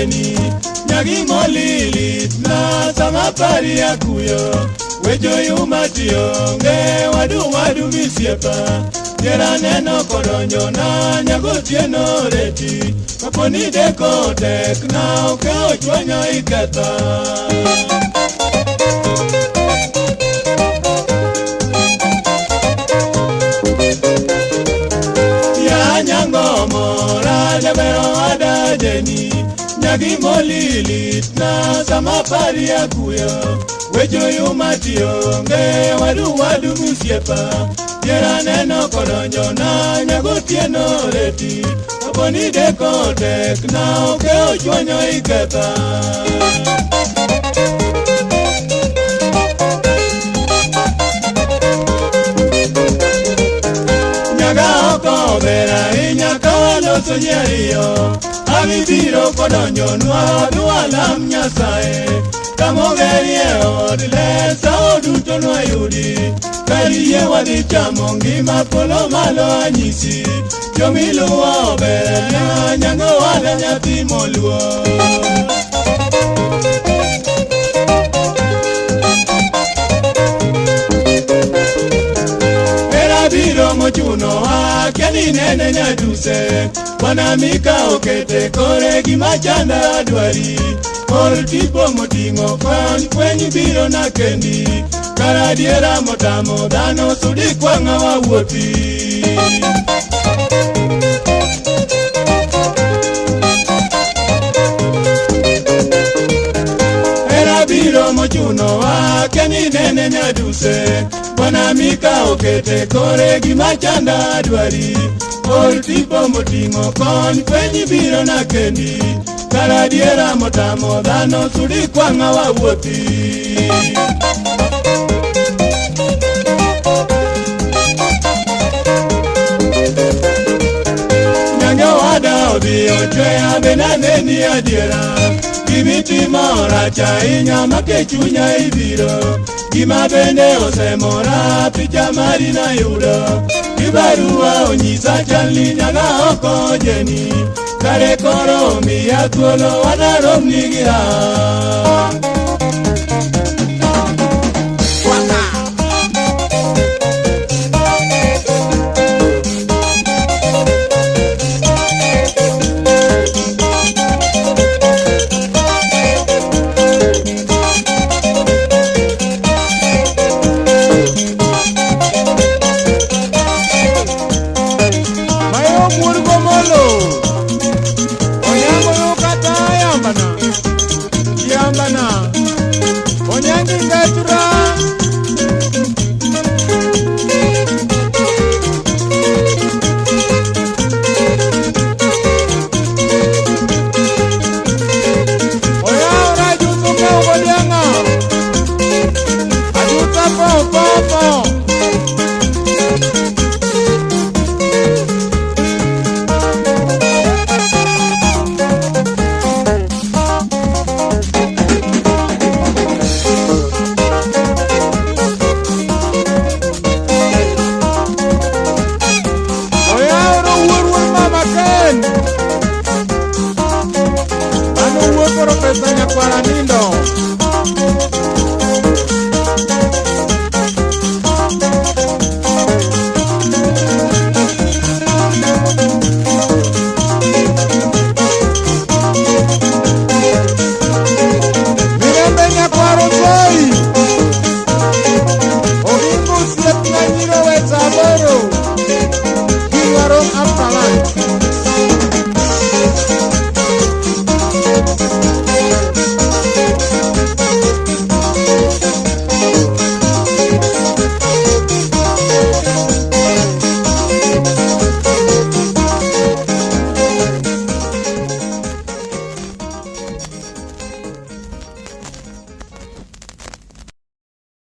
jeni nyagi molili na sama pari ya kuyo wejo yumatio nge wadu misiepa Jera neno kodonjo na nyago tieno reti kaponi deko tek na okeo chwanyo iketa Ya nyango mora jabero ada jeni nyagi molili na sama pari ya kuyo wejo yumatio nge wadu misiepa Jera neno kodonjo na nyago tieno reti kaponi deko tek na okeo chwanyo iketa Nyaga oko bera inyaka loso nyeriyo Abibiro kodonjo nwa dualam nyasae Kamogerie odile sao duto nwa yudi Kariye wadi chamo ngima polo malo anyisi Jomiluwa obere na nyango wada nyathi moluo Era biro mochuno akiani nene nyaduse Wanamika okete kore gimachanda adwari Or tipo motingo kwenye biro na kendi Karadiera motamo dano sudi kwanga wa wuoti Era biro mochuno akiani nene nyaduse Wanamika okete kore gimachanda adwari Or tipo motingo kwenye biro na kendi Karadiera motamo dano sudi kwanga wa wuoti Nyango wada obi ochwea benaneni adiera Gimiti mora chainya make chunya ibiro Gima bende osemora picha marina yudo Kibarua onyisa chali nyaga oko jeni Kare koro miya tuolo wadarom nigira Onyangi Gatura